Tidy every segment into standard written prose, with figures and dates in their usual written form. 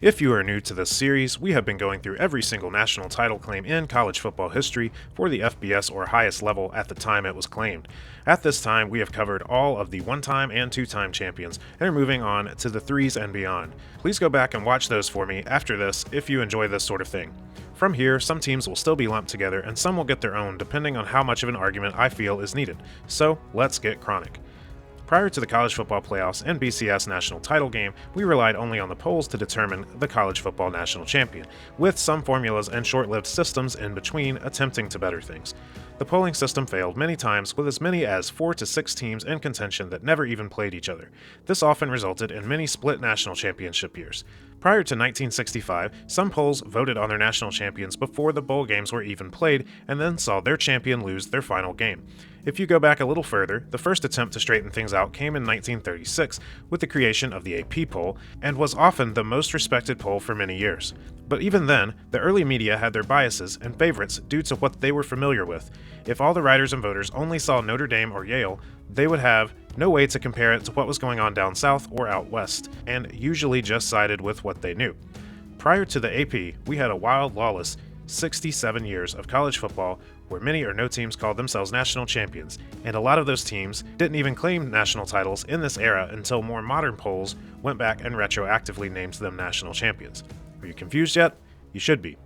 If you are new to this series, we have been going through every single national title claim in college football history for the FBS or highest level at the time it was claimed. At this time, we have covered all of the one-time and two-time champions and are moving on to the threes and beyond. Please go back and watch those for me after this if you enjoy this sort of thing. From here, some teams will still be lumped together and some will get their own depending on how much of an argument I feel is needed. So, let's get chronic. Prior to the college football playoffs and BCS national title game, we relied only on the polls to determine the college football national champion, with some formulas and short-lived systems in between attempting to better things. The polling system failed many times, with as many as 4 to 6 teams in contention that never even played each other. This often resulted in many split national championship years. Prior to 1965, some polls voted on their national champions before the bowl games were even played, and then saw their champion lose their final game. If you go back a little further, the first attempt to straighten things out came in 1936 with the creation of the AP poll, and was often the most respected poll for many years. But even then, the early media had their biases and favorites due to what they were familiar with. If all the writers and voters only saw Notre Dame or Yale, they would have no way to compare it to what was going on down south or out west, and usually just sided with what they knew. Prior to the AP, we had a wild, lawless 67 years of college football where many or no teams called themselves national champions, and a lot of those teams didn't even claim national titles in this era until more modern polls went back and retroactively named them national champions. Are you confused yet? You should be.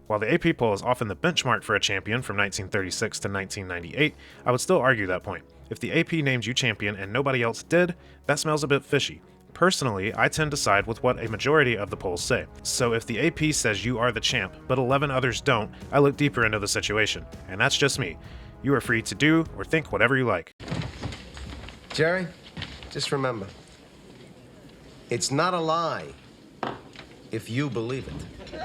While the AP poll is often the benchmark for a champion from 1936 to 1998, I would still argue that point. If the AP named you champion and nobody else did, that smells a bit fishy. Personally, I tend to side with what a majority of the polls say. So if the AP says you are the champ, but 11 others don't, I look deeper into the situation. And that's just me. You are free to do or think whatever you like. Jerry, just remember, it's not a lie if you believe it.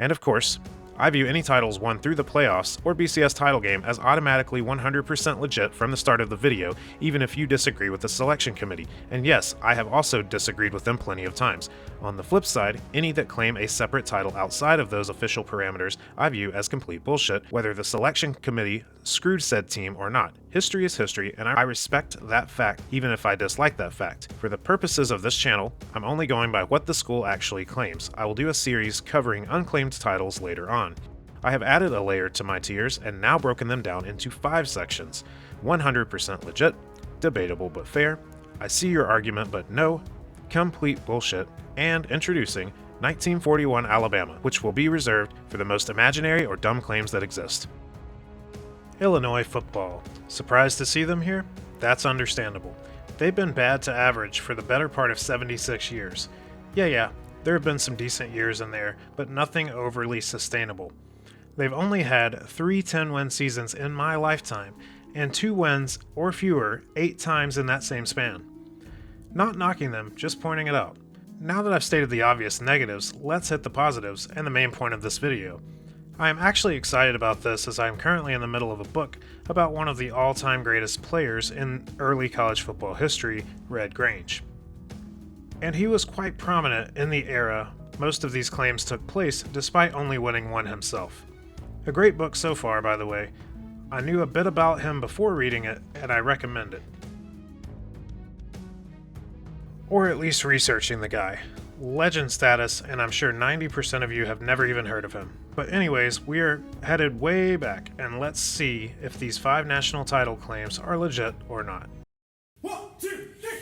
And of course, I view any titles won through the playoffs or BCS title game as automatically 100% legit from the start of the video, even if you disagree with the selection committee. And yes, I have also disagreed with them plenty of times. On the flip side, any that claim a separate title outside of those official parameters I view as complete bullshit, whether the selection committee screwed said team or not. History is history, and I respect that fact, even if I dislike that fact. For the purposes of this channel, I'm only going by what the school actually claims. I will do a series covering unclaimed titles later on. I have added a layer to my tiers and now broken them down into 5 sections. 100% legit, debatable but fair, I see your argument but no, complete bullshit, and introducing 1941 Alabama, which will be reserved for the most imaginary or dumb claims that exist. Illinois football. Surprised to see them here? That's understandable. They've been bad to average for the better part of 76 years. Yeah, there have been some decent years in there, but nothing overly sustainable. They've only had 3 10-win seasons in my lifetime, and 2 wins or fewer 8 times in that same span. Not knocking them, just pointing it out. Now that I've stated the obvious negatives, let's hit the positives and the main point of this video. I am actually excited about this as I am currently in the middle of a book about one of the all-time greatest players in early college football history, Red Grange. And he was quite prominent in the era most of these claims took place despite only winning one himself. A great book so far, by the way. I knew a bit about him before reading it, and I recommend it. Or at least researching the guy. Legend status, and I'm sure 90% of you have never even heard of him. But anyways, we're headed way back, and let's see if these 5 national title claims are legit or not. 1, 2, 3.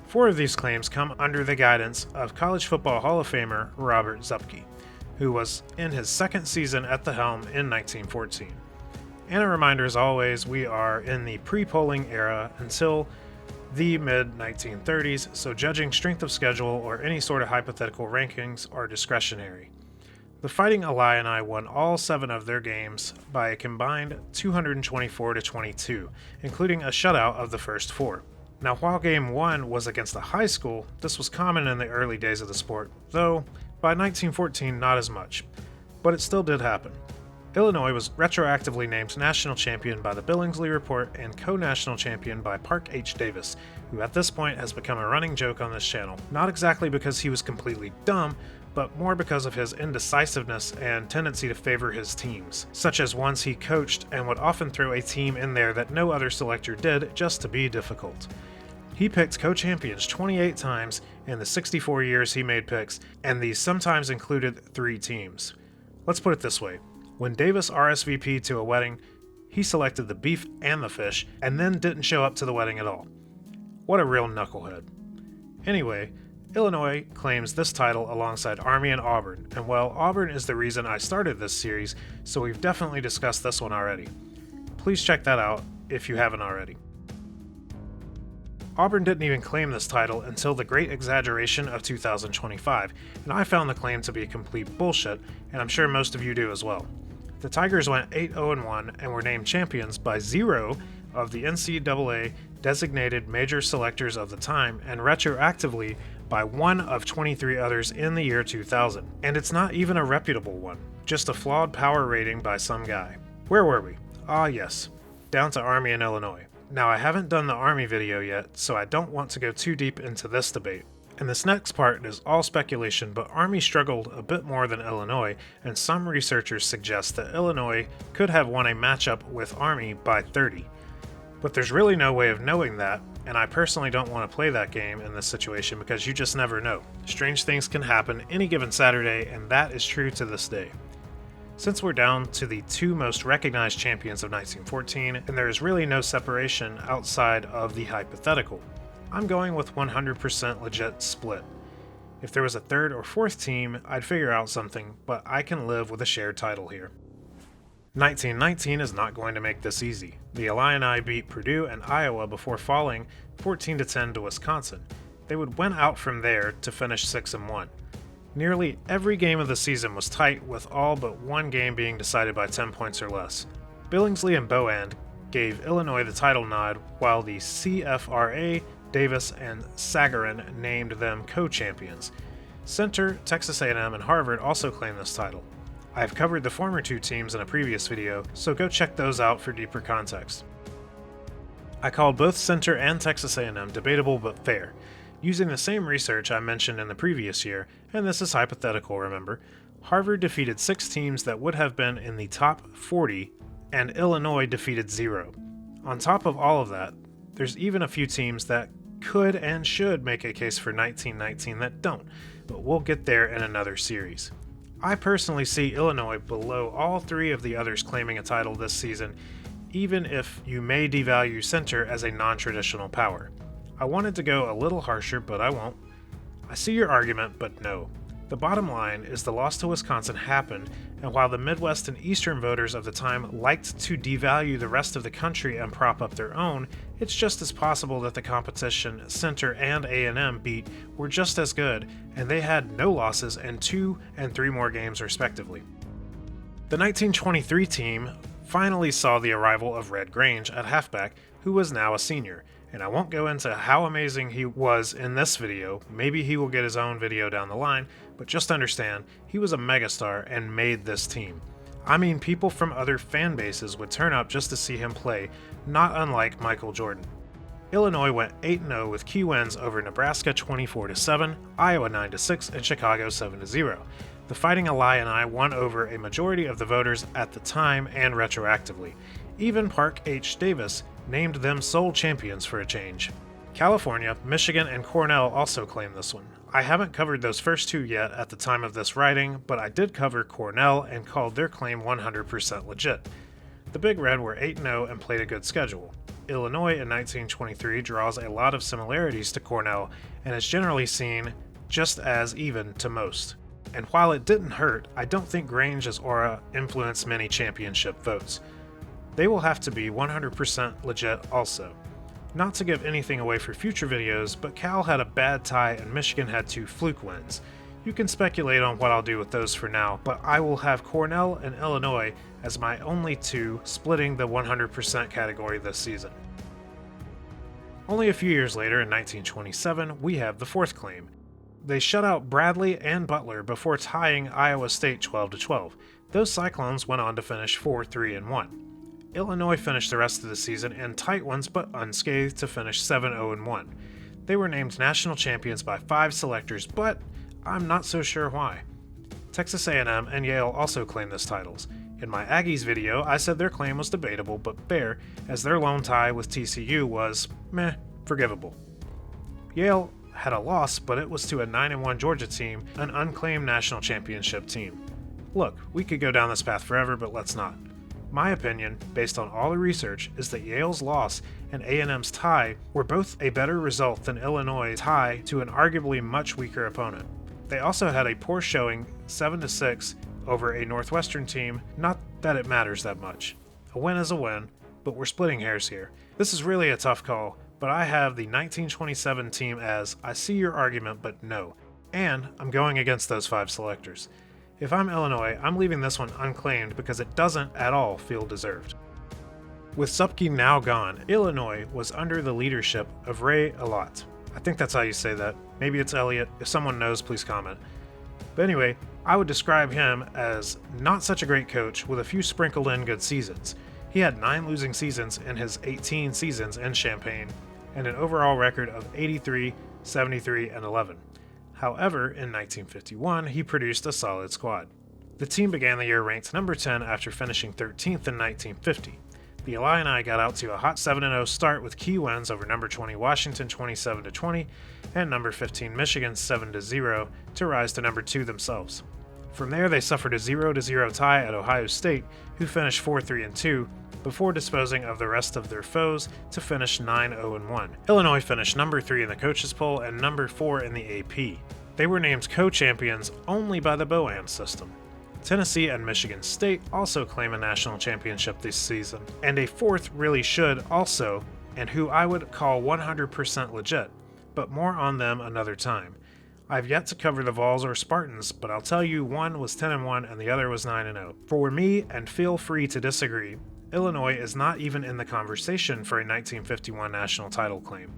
Four of these claims come under the guidance of College Football Hall of Famer Robert Zuppke, who was in his second season at the helm in 1914. And a reminder as always, we are in the pre-polling era until the mid-1930s, so judging strength of schedule or any sort of hypothetical rankings are discretionary. The Fighting Illini won all 7 of their games by a combined 224-22, including a shutout of the first 4. Now, while Game 1 was against a high school, this was common in the early days of the sport, though by 1914 not as much. but it still did happen. Illinois was retroactively named national champion by the Billingsley Report and co-national champion by Park H. Davis, who at this point has become a running joke on this channel, not exactly because he was completely dumb, but more because of his indecisiveness and tendency to favor his teams, such as ones he coached, and would often throw a team in there that no other selector did just to be difficult. He picked co-champions 28 times in the 64 years he made picks, and these sometimes included 3 teams. Let's put it this way. When Davis RSVP'd to a wedding, he selected the beef and the fish, and then didn't show up to the wedding at all. What a real knucklehead. Anyway, Illinois claims this title alongside Army and Auburn, and well, Auburn is the reason I started this series, so we've definitely discussed this one already. Please check that out if you haven't already. Auburn didn't even claim this title until the Great Exaggeration of 2025, and I found the claim to be complete bullshit, and I'm sure most of you do as well. The Tigers went 8-0-1 and were named champions by 0 of the NCAA designated major selectors of the time, and retroactively by 1 of 23 others in the year 2000. And it's not even a reputable one, just a flawed power rating by some guy. Where were we? Ah yes, down to Army and Illinois. Now I haven't done the Army video yet, so I don't want to go too deep into this debate. And this next part is all speculation, but Army struggled a bit more than Illinois, and some researchers suggest that Illinois could have won a matchup with Army by 30. But there's really no way of knowing that, and I personally don't want to play that game in this situation because you just never know. Strange things can happen any given Saturday, and that is true to this day. Since we're down to the 2 most recognized champions of 1914, and there is really no separation outside of the hypothetical, I'm going with 100% legit split. If there was a 3rd or 4th team, I'd figure out something, but I can live with a shared title here. 1919 is not going to make this easy. The Illini beat Purdue and Iowa before falling 14-10 to Wisconsin. They would win out from there to finish 6-1. Nearly every game of the season was tight, with all but one game being decided by 10 points or less. Billingsley and Boand gave Illinois the title nod, while the CFRA, Davis, and Sagarin named them co-champions. Centre, Texas A&M, and Harvard also claimed this title. I've covered the former 2 teams in a previous video, so go check those out for deeper context. I called both Centre and Texas A&M debatable but fair, using the same research I mentioned in the previous year, and this is hypothetical, remember. Harvard defeated 6 teams that would have been in the top 40, and Illinois defeated 0. On top of all of that, there's even a few teams that could and should make a case for 1919 that don't, but we'll get there in another series. I personally see Illinois below all 3 of the others claiming a title this season, even if you may devalue Centre as a non-traditional power. I wanted to go a little harsher, but I won't. I see your argument, but no. The bottom line is the loss to Wisconsin happened, and while the Midwest and Eastern voters of the time liked to devalue the rest of the country and prop up their own, it's just as possible that the competition Centre and A&M beat were just as good, and they had no losses and 2 and 3 more games respectively. The 1923 team finally saw the arrival of Red Grange at halfback, who was now a senior. And I won't go into how amazing he was in this video, maybe he will get his own video down the line, but just understand, he was a megastar and made this team. I mean, people from other fan bases would turn up just to see him play, not unlike Michael Jordan. Illinois went 8-0 with key wins over Nebraska 24-7, Iowa 9-6, and Chicago 7-0. The Fighting Illini won over a majority of the voters at the time and retroactively. Even Park H. Davis named them sole champions for a change. California, Michigan, and Cornell also claimed this one. I haven't covered those first 2 yet at the time of this writing, but I did cover Cornell and called their claim 100% legit. The Big Red were 8-0 and played a good schedule. Illinois in 1923 draws a lot of similarities to Cornell and is generally seen just as even to most. And while it didn't hurt, I don't think Grange's aura influenced many championship votes. They will have to be 100% legit also. Not to give anything away for future videos, but Cal had a bad tie and Michigan had 2 fluke wins. You can speculate on what I'll do with those for now, but I will have Cornell and Illinois as my only 2 splitting the 100% category this season. Only a few years later, in 1927, we have the 4th claim. They shut out Bradley and Butler before tying Iowa State 12-12. Those Cyclones went on to finish 4-3-1. Illinois finished the rest of the season in tight ones but unscathed to finish 7-0-1. They were named national champions by 5 selectors, but I'm not so sure why. Texas A&M and Yale also claimed these titles. In my Aggies video, I said their claim was debatable but fair, as their lone tie with TCU was, forgivable. Yale had a loss, but it was to a 9-1 Georgia team, an unclaimed national championship team. Look, we could go down this path forever, but let's not. My opinion, based on all the research, is that Yale's loss and A&M's tie were both a better result than Illinois' tie to an arguably much weaker opponent. They also had a poor showing, 7-6, over a Northwestern team, not that it matters that much. A win is a win, but we're splitting hairs here. This is really a tough call, but I have the 1927 team as, I see your argument, but no. And I'm going against those 5 selectors. If I'm Illinois, I'm leaving this one unclaimed because it doesn't at all feel deserved. With Supke now gone, Illinois was under the leadership of Ray Alott. I think that's how you say that. Maybe it's Elliott. If someone knows, please comment. But anyway, I would describe him as not such a great coach with a few sprinkled in good seasons. He had 9 losing seasons in his 18 seasons in Champaign, and an overall record of 83, 73, and 11. However, in 1951, he produced a solid squad. The team began the year ranked number 10 after finishing 13th in 1950. The Illini got out to a hot 7-0 start with key wins over number 20 Washington 27-20 and number 15 Michigan 7-0 to rise to number 2 themselves. From there, they suffered a 0-0 tie at Ohio State, who finished 4-3-2, before disposing of the rest of their foes to finish 9-0-1. Illinois finished number 3 in the coaches poll and number 4 in the AP. They were named co-champions only by the Bohan system. Tennessee and Michigan State also claim a national championship this season, and a 4th really should also, and who I would call 100% legit, but more on them another time. I've yet to cover the Vols or Spartans, but I'll tell you one was 10-1 and the other was 9-0. For me, and feel free to disagree, Illinois is not even in the conversation for a 1951 national title claim.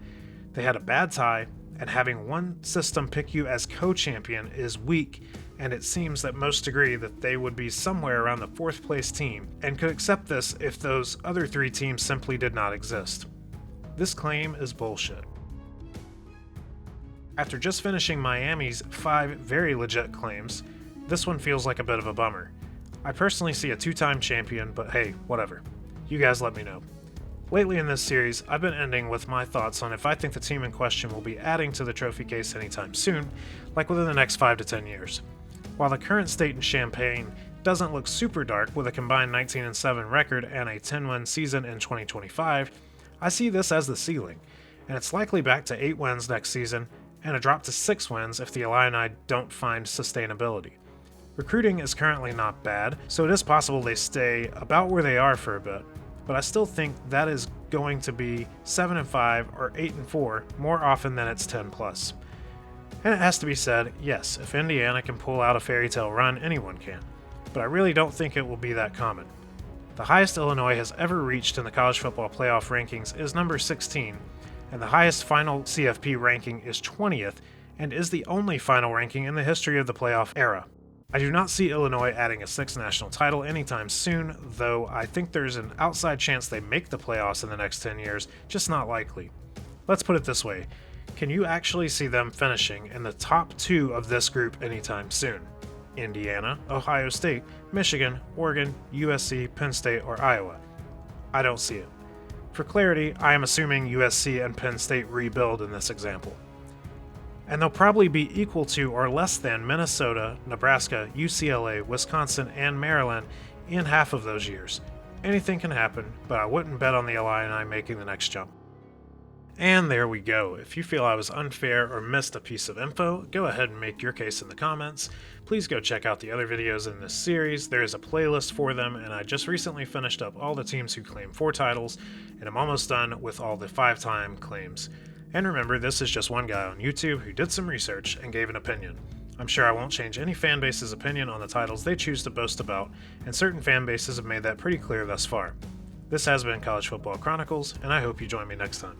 They had a bad tie, and having one system pick you as co-champion is weak, and it seems that most agree that they would be somewhere around the 4th place team, and could accept this if those other 3 teams simply did not exist. This claim is bullshit. After just finishing Miami's 5 very legit claims, this one feels like a bit of a bummer. I personally see a 2-time champion, but hey, whatever. You guys let me know. Lately in this series, I've been ending with my thoughts on if I think the team in question will be adding to the trophy case anytime soon, like within the next 5 to 10 years. While the current state in Champaign doesn't look super dark with a combined 19-7 record and a 10-win season in 2025, I see this as the ceiling, and it's likely back to 8 wins next season and a drop to 6 wins if the Illini don't find sustainability. Recruiting is currently not bad, so it is possible they stay about where they are for a bit, but I still think that is going to be 7-5 or 8-4 more often than it's 10+. And it has to be said, yes, if Indiana can pull out a fairy tale run, anyone can, but I really don't think it will be that common. The highest Illinois has ever reached in the college football playoff rankings is number 16, and the highest final CFP ranking is 20th, and is the only final ranking in the history of the playoff era. I do not see Illinois adding a 6th national title anytime soon, though I think there's an outside chance they make the playoffs in the next 10 years, just not likely. Let's put it this way, can you actually see them finishing in the top 2 of this group anytime soon? Indiana, Ohio State, Michigan, Oregon, USC, Penn State, or Iowa? I don't see it. For clarity, I am assuming USC and Penn State rebuild in this example. And they'll probably be equal to or less than Minnesota, Nebraska, UCLA, Wisconsin, and Maryland in half of those years. Anything can happen, but I wouldn't bet on the Illini making the next jump. And there we go. If you feel I was unfair or missed a piece of info, go ahead and make your case in the comments. Please go check out the other videos in this series. There is a playlist for them, and I just recently finished up all the teams who claim 4 titles, and I'm almost done with all the 5-time claims. And remember, this is just one guy on YouTube who did some research and gave an opinion. I'm sure I won't change any fan base's opinion on the titles they choose to boast about, and certain fan bases have made that pretty clear thus far. This has been College Football Chronicles, and I hope you join me next time.